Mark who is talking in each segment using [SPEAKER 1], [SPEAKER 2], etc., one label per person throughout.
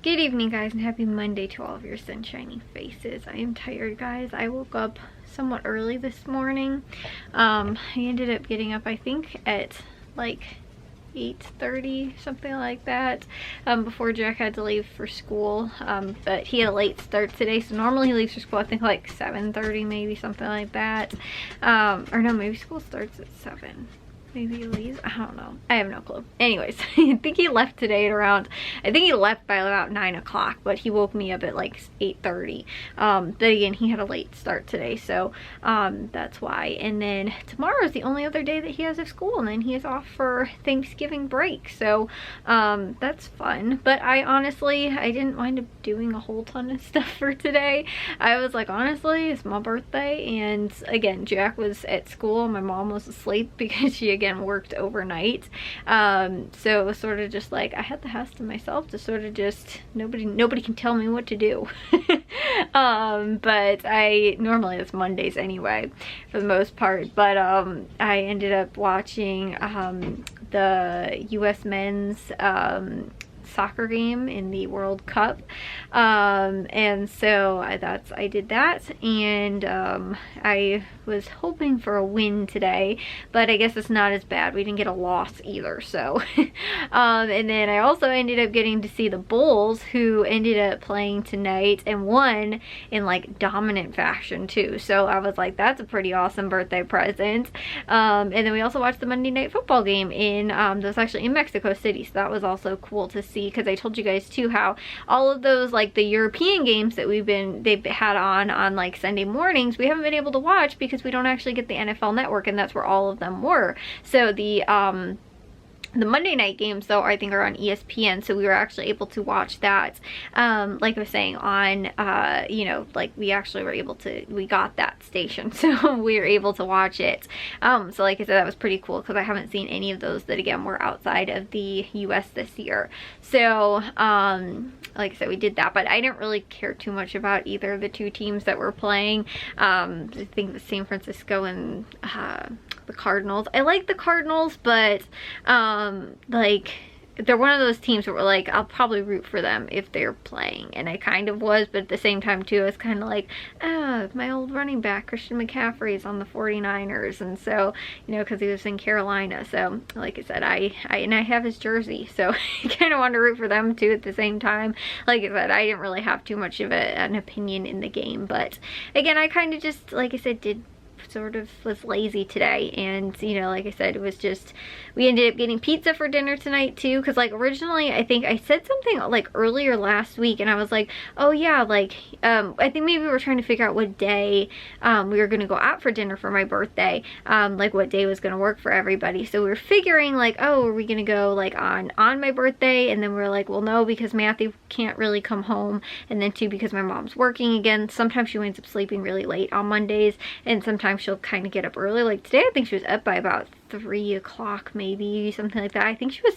[SPEAKER 1] Good evening, guys, and happy Monday to all of your sunshiny faces. I am tired, guys. I woke up somewhat early this morning. I ended up getting up, I think, at like 8:30, something like that, before Jack had to leave for school. But he had a late start today, so normally he leaves for school, I think, like 7:30, maybe, something like that. Or no, maybe school starts at 7. Maybe he leaves. I don't know. I have no clue. Anyways, I think he left today at around, I think he left by about 9 o'clock, but he woke me up at like 8:30. But again, he had a late start today, so that's why. And then tomorrow is the only other day that he has of school, and then he is off for Thanksgiving break. So that's fun. But I didn't wind up doing a whole ton of stuff for today. I was like, honestly, it's my birthday, and again, Jack was at school. My mom was asleep because she again worked overnight, so it was sort of just like I had the house to myself to sort of just nobody can tell me what to do. But normally it's Mondays anyway for the most part, but I ended up watching the US men's soccer game in the World Cup, and so I did that, and I was hoping for a win today, but I guess it's not as bad. We didn't get a loss either, so and then I also ended up getting to see the Bulls, who ended up playing tonight and won in like dominant fashion too, so I was like, that's a pretty awesome birthday present. And then we also watched the Monday Night Football game in that was actually in Mexico City, so that was also cool to see, because I told you guys too how all of those, like the European games that they've had on like Sunday mornings, we haven't been able to watch because we don't actually get the NFL Network, and that's where all of them were. So the Monday night games, though, I think are on ESPN, so we were actually able to watch that, like I was saying, on, you know, like we actually were able to, we got that station, so we were able to watch it. So like I said, that was pretty cool, because I haven't seen any of those that, again, were outside of the US this year. So, like I said, we did that, but I didn't really care too much about either of the two teams that were playing. I think it was San Francisco and the Cardinals. I like the Cardinals, but like they're one of those teams where we're like, I'll probably root for them if they're playing, and I kind of was, but at the same time too, it's kind of like, my old running back Christian McCaffrey is on the 49ers, and so, you know, because he was in Carolina, so like I said, I have his jersey, so I kind of want to root for them too at the same time. Like I said, I didn't really have too much of an opinion in the game, but again, I kind of just, like I said, sort of was lazy today, and you know, like I said, it was just, we ended up getting pizza for dinner tonight too, because like originally I think I said something like earlier last week, and I was like, oh yeah, like I think maybe we were trying to figure out what day we were gonna go out for dinner for my birthday, like what day was gonna work for everybody. So we were figuring like, oh, are we gonna go like on my birthday? And then we were like, well, no, because Matthew can't really come home, and then too, because my mom's working again. Sometimes she winds up sleeping really late on Mondays, and sometimes she'll kind of get up early. Like today, I think she was up by about 3 o'clock, maybe, something like that. I think she was,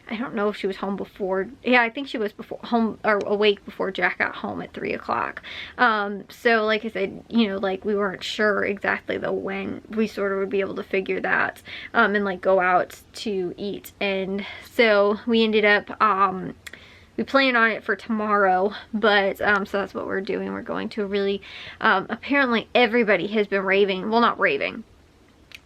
[SPEAKER 1] I don't know if she was home before, yeah, I think she was home or awake before Jack got home at 3 o'clock. So like I said, you know, like we weren't sure exactly though when we sort of would be able to figure that, and like go out to eat. And so we ended up, we plan on it for tomorrow, but so that's what we're doing. We're going to a really, apparently everybody has been raving, well, not raving,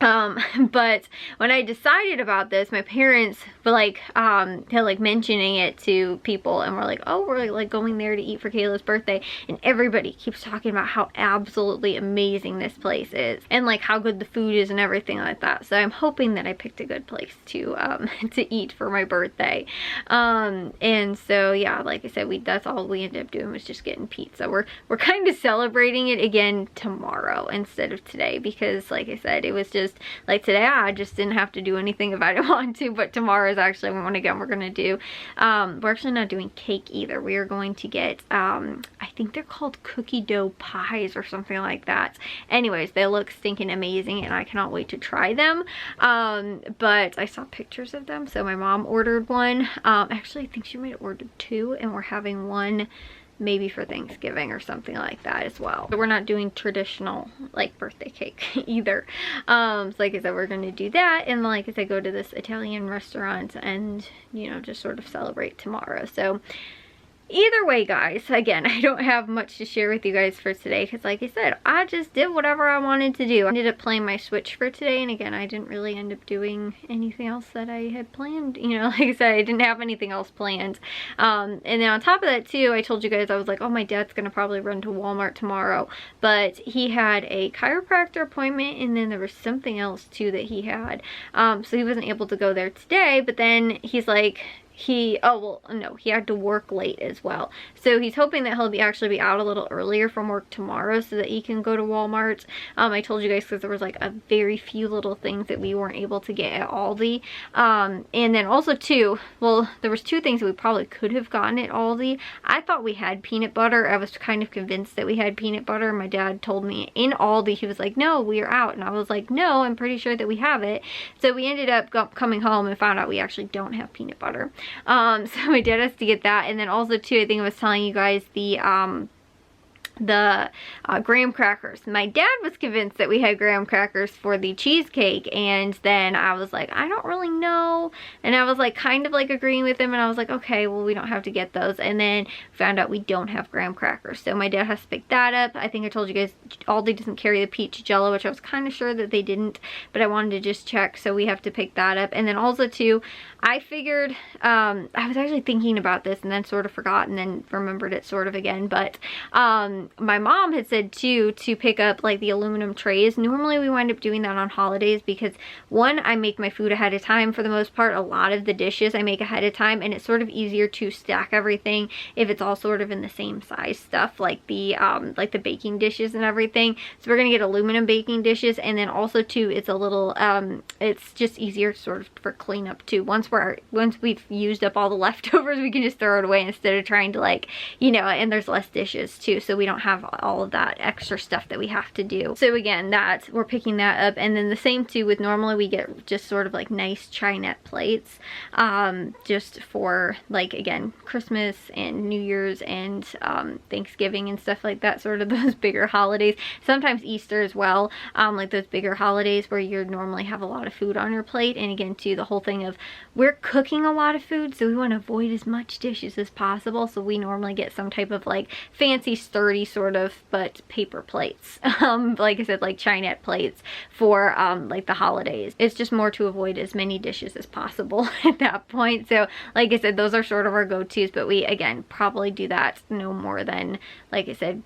[SPEAKER 1] but when I decided about this, my parents were like, they're like mentioning it to people, and we're like, oh, we're like going there to eat for Kayla's birthday, and everybody keeps talking about how absolutely amazing this place is, and like how good the food is and everything like that. So I'm hoping that I picked a good place to to eat for my birthday. And so yeah, like I said, that's all we ended up doing, was just getting pizza. We're kind of celebrating it again tomorrow instead of today, because like I said, it was just like today I just didn't have to do anything if I didn't want to, but tomorrow is actually when again we're gonna do, we're actually not doing cake either. We are going to get, I think they're called cookie dough pies or something like that. Anyways, they look stinking amazing, and I cannot wait to try them. But I saw pictures of them, so my mom ordered one. Actually, I think she might have ordered 2, and we're having one maybe for Thanksgiving or something like that as well. But we're not doing traditional like birthday cake either. So like I said, we're gonna do that, and like I said, go to this Italian restaurant and, you know, just sort of celebrate tomorrow. So either way, guys, again, I don't have much to share with you guys for today because, like I said, I just did whatever I wanted to do. I ended up playing my Switch for today, and again, I didn't really end up doing anything else that I had planned. You know, like I said, I didn't have anything else planned. And then on top of that, too, I told you guys, I was like, oh, my dad's gonna probably run to Walmart tomorrow, but he had a chiropractor appointment, and then there was something else, too, that he had. So he wasn't able to go there today, but then he's like, he had to work late as well, so he's hoping that he'll actually be out a little earlier from work tomorrow so that he can go to Walmart. I told you guys because there was like a very few little things that we weren't able to get at Aldi, and then also too, well, there was two things that we probably could have gotten at Aldi. I thought we had peanut butter. I was kind of convinced that we had peanut butter. My dad told me in Aldi, he was like, no, we are out, and I was like, no, I'm pretty sure that we have it. So we ended up coming home and found out we actually don't have peanut butter. So my dad has to get that, and then also too, I think I was telling you guys the graham crackers. My dad was convinced that we had graham crackers for the cheesecake, and then I was like, I don't really know, and I was like kind of like agreeing with him, and I was like, okay, well, we don't have to get those, and then found out we don't have graham crackers, so my dad has to pick that up. I think I told you guys Aldi doesn't carry the peach jello, which I was kind of sure that they didn't, but I wanted to just check, so we have to pick that up. And then also too, I figured, I was actually thinking about this and then sort of forgot and then remembered it sort of again, but my mom had said too to pick up like the aluminum trays. Normally we wind up doing that on holidays because one, I make my food ahead of time for the most part. A lot of the dishes I make ahead of time, and it's sort of easier to stack everything if it's all sort of in the same size stuff, like the baking dishes and everything. So we're gonna get aluminum baking dishes, and then also too, it's a little it's just easier sort of for cleanup too. Once we've used up all the leftovers, we can just throw it away instead of trying to, like, you know, and there's less dishes too, so we don't have all of that extra stuff that we have to do. So again, that we're picking that up. And then the same too with, normally we get just sort of like nice Chinette plates, just for, like, again, Christmas and New Year's and Thanksgiving and stuff like that, sort of those bigger holidays. Sometimes Easter as well, like those bigger holidays where you normally have a lot of food on your plate. And again too, the whole thing of, we're cooking a lot of food, so we want to avoid as much dishes as possible, so we normally get some type of like fancy sturdy sort of, but paper plates, like I said, like Chinette plates for like the holidays. It's just more to avoid as many dishes as possible at that point. So like I said, those are sort of our go-tos, but we again probably do that no more than, like I said,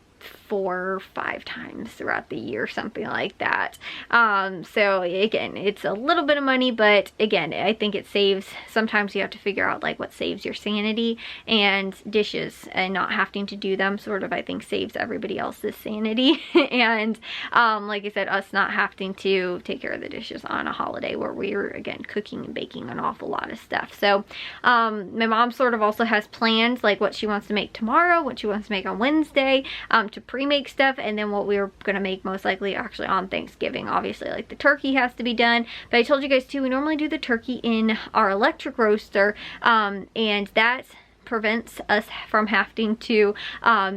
[SPEAKER 1] 4 or 5 times throughout the year, something like that. So again, it's a little bit of money, but again, I think it saves. Sometimes you have to figure out like what saves your sanity, and dishes and not having to do them sort of, I think, saves everybody else's sanity. And like I said, us not having to take care of the dishes on a holiday where we're again cooking and baking an awful lot of stuff. So my mom sort of also has plans like what she wants to make tomorrow, what she wants to make on Wednesday, to pre-make stuff, and then what we're gonna make most likely actually on Thanksgiving. Obviously, like the turkey has to be done, but I told you guys too, we normally do the turkey in our electric roaster, and that prevents us from having to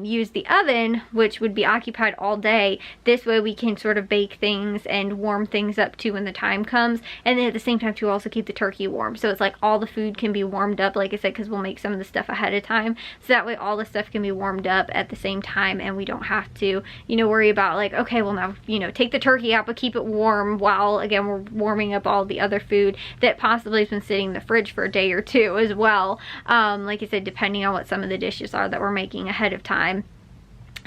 [SPEAKER 1] use the oven, which would be occupied all day. This way we can sort of bake things and warm things up too when the time comes, and then at the same time to also keep the turkey warm. So it's like all the food can be warmed up, like I said, because we'll make some of the stuff ahead of time, so that way all the stuff can be warmed up at the same time, and we don't have to, you know, worry about like, okay, well now, you know, take the turkey out but keep it warm while again we're warming up all the other food that possibly has been sitting in the fridge for a day or two as well. Like I said, depending on what some of the dishes are that we're making ahead of time.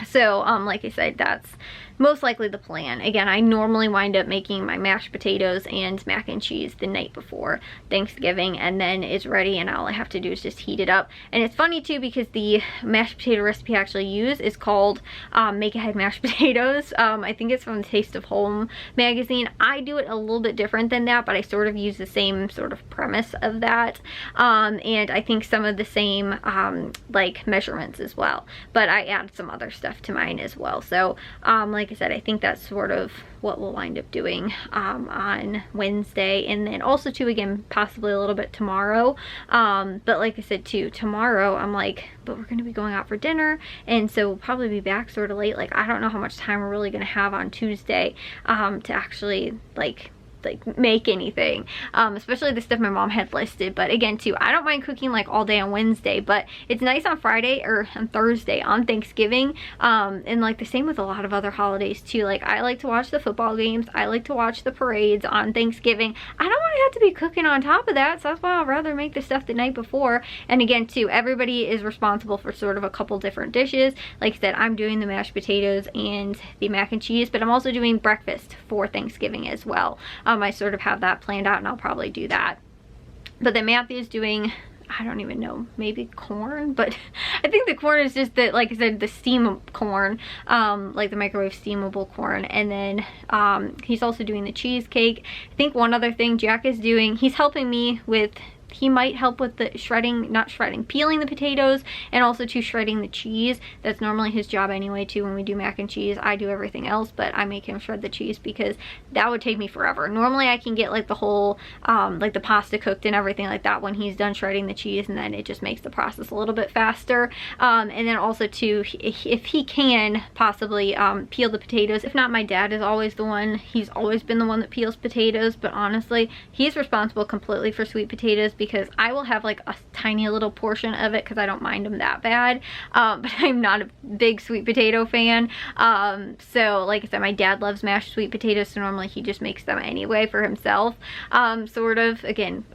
[SPEAKER 1] So like I said, that's most likely the plan. Again, I normally wind up making my mashed potatoes and mac and cheese the night before Thanksgiving, and then it's ready, and all I have to do is just heat it up. And it's funny too, because the mashed potato recipe I actually use is called Make Ahead Mashed Potatoes. I think it's from the Taste of Home magazine. I do it a little bit different than that, but I sort of use the same sort of premise of that, and I think some of the same like measurements as well, but I add some other stuff to mine as well. So like I said, I think that's sort of what we'll wind up doing on Wednesday, and then also too, again, possibly a little bit tomorrow. But like I said too, tomorrow I'm like, but we're going to be going out for dinner, and so we'll probably be back sort of late. Like, I don't know how much time we're really going to have on Tuesday to actually like like make anything, especially the stuff my mom had listed. But again too, I don't mind cooking like all day on Wednesday, but it's nice on Friday or on Thursday on Thanksgiving, and like the same with a lot of other holidays too. Like I like to watch the football games, I like to watch the parades on Thanksgiving. I don't want to have to be cooking on top of that, so that's why I'd rather make the stuff the night before. And again too, everybody is responsible for sort of a couple different dishes. Like I said, I'm doing the mashed potatoes and the mac and cheese, but I'm also doing breakfast for Thanksgiving as well. I sort of have that planned out, and I'll probably do that. But then Matthew's doing, I don't even know, maybe corn, but I think the corn is just the, like I said, the steam corn, like the microwave steamable corn. And then he's also doing the cheesecake. I think one other thing Jack is doing, he's helping me with, he might help with the shredding, not shredding, peeling the potatoes, and also to shredding the cheese. That's normally his job anyway too when we do mac and cheese. I do everything else, but I make him shred the cheese because that would take me forever. Normally I can get like the whole, like the pasta cooked and everything like that when he's done shredding the cheese, and then it just makes the process a little bit faster. And then also too, if he can possibly peel the potatoes. If not, my dad is always the one, he's always been the one that peels potatoes, but honestly, he's responsible completely for sweet potatoes, because I will have like a tiny little portion of it because I don't mind them that bad, but I'm not a big sweet potato fan. So like I said, my dad loves mashed sweet potatoes, so normally he just makes them anyway for himself. Sort of, again,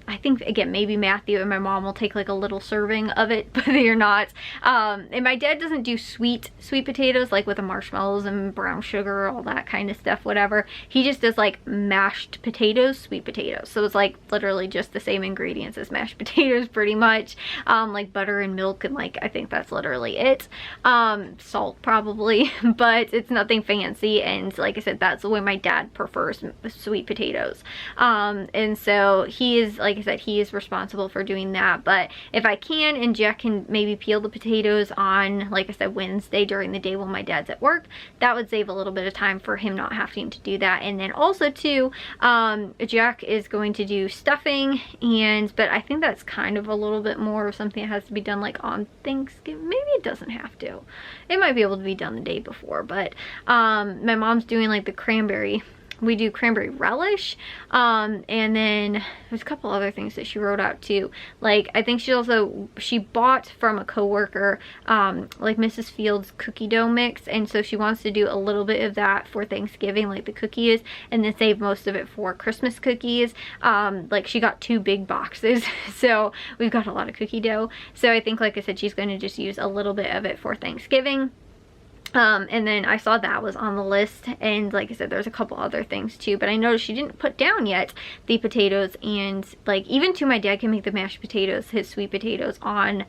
[SPEAKER 1] I think, again, maybe Matthew and my mom will take like a little serving of it, but they're not. And my dad doesn't do sweet potatoes, like with the marshmallows and brown sugar, all that kind of stuff, whatever. He just does like mashed potatoes, sweet potatoes. So it's like literally just the same ingredients as mashed potatoes pretty much. Like butter and milk, and like, I think that's literally it. Salt probably, but it's nothing fancy. And like I said, that's the way my dad prefers sweet potatoes. And so he is, like I said, he is responsible for doing that. But if I can, and Jack can maybe peel the potatoes on, like I said, Wednesday during the day when my dad's at work, that would save a little bit of time for him not having to do that. And then also too, Jack is going to do stuffing, but I think that's kind of a little bit more of something that has to be done like on Thanksgiving. Maybe it doesn't have to. It might be able to be done the day before, but my mom's doing like the cranberry. We do cranberry relish, and then there's a couple other things that she wrote out too. Like, I think she bought from a coworker like Mrs. Fields cookie dough mix, and so she wants to do a little bit of that for Thanksgiving, like the cookies, and then save most of it for Christmas cookies. Like, she got 2 big boxes, so we've got a lot of cookie dough. So I think, like I said, she's going to just use a little bit of it for Thanksgiving. And then I saw that was on the list, and like I said, there's a couple other things too, but I noticed she didn't put down yet the potatoes, and like even too, my dad can make the mashed potatoes, his sweet potatoes, on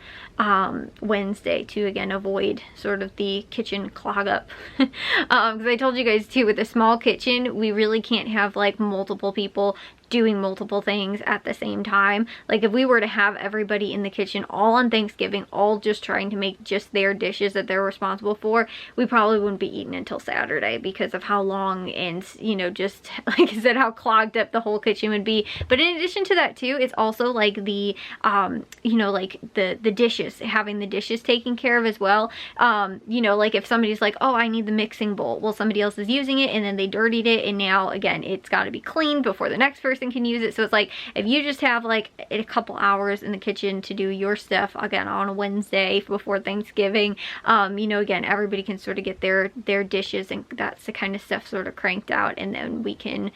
[SPEAKER 1] Wednesday to, again, avoid sort of the kitchen clog up. Because I told you guys too, with a small kitchen, we really can't have like multiple people doing multiple things at the same time. Like, if we were to have everybody in the kitchen all on Thanksgiving, all just trying to make just their dishes that they're responsible for, we probably wouldn't be eating until Saturday because of how long and, you know, just like I said, how clogged up the whole kitchen would be. But in addition to that too, it's also like the you know, like the dishes, having the dishes taken care of as well. You know, like if somebody's like, oh, I need the mixing bowl, well, somebody else is using it and then they dirtied it, and now again, it's got to be cleaned before the next person can use it. So it's like, if you just have like a couple hours in the kitchen to do your stuff, again, on a Wednesday before Thanksgiving, you know, again, everybody can sort of get their dishes, and that's the kind of stuff sort of cranked out, and then we can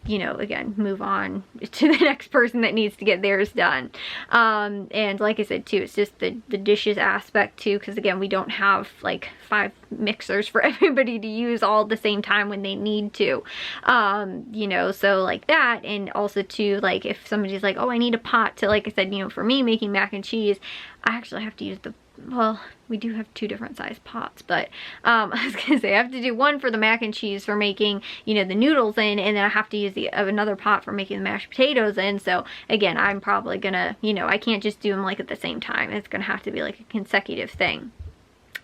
[SPEAKER 1] you know, again, move on to the next person that needs to get theirs done. And like I said too, it's just the dishes aspect too, because again, we don't have like 5 mixers for everybody to use all at the same time when they need to, you know, so like that. And also too, like if somebody's like, oh, I need a pot to, like I said, you know, for me making mac and cheese, I actually have to use the, well, we do have 2 different size pots, but I was gonna say I have to do one for the mac and cheese for making, you know, the noodles in, and then I have to use another pot for making the mashed potatoes in. So again, I'm probably gonna, you know, I can't just do them like at the same time. It's gonna have to be like a consecutive thing.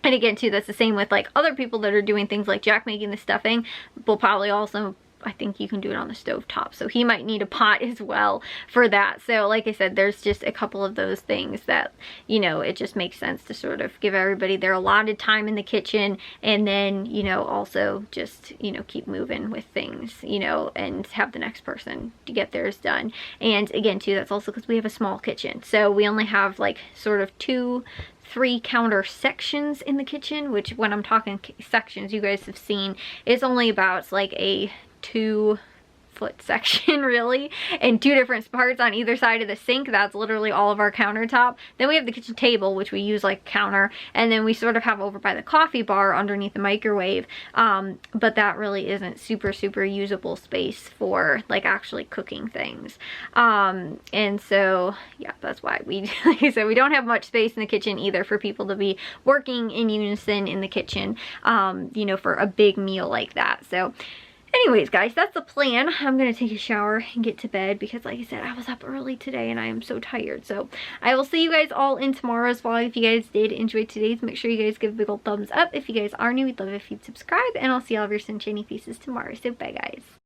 [SPEAKER 1] And again too, that's the same with like other people that are doing things like Jack making the stuffing. Will probably also I think you can do it on the stove top. So he might need a pot as well for that. So like I said, there's just a couple of those things that, you know, it just makes sense to sort of give everybody their allotted time in the kitchen, and then, you know, also just, you know, keep moving with things, you know, and have the next person to get theirs done. And again, too, that's also because we have a small kitchen. So we only have like sort of 3 counter sections in the kitchen, which when I'm talking sections, you guys have seen, it's only about like a 2-foot section really, and 2 different parts on either side of the sink. That's literally all of our countertop. Then we have the kitchen table, which we use like a counter, and then we sort of have over by the coffee bar underneath the microwave, but that really isn't super usable space for like actually cooking things. And so yeah, that's why we, like I said, we don't have much space in the kitchen either for people to be working in unison in the kitchen, you know, for a big meal like that. So anyways, guys, that's the plan. I'm gonna take a shower and get to bed because, like I said, I was up early today and I am so tired. So I will see you guys all in tomorrow's vlog. If you guys did enjoy today's, make sure you guys give a big old thumbs up. If you guys are new, we'd love it if you'd subscribe, and I'll see all of your sunshiny faces tomorrow. So bye, guys.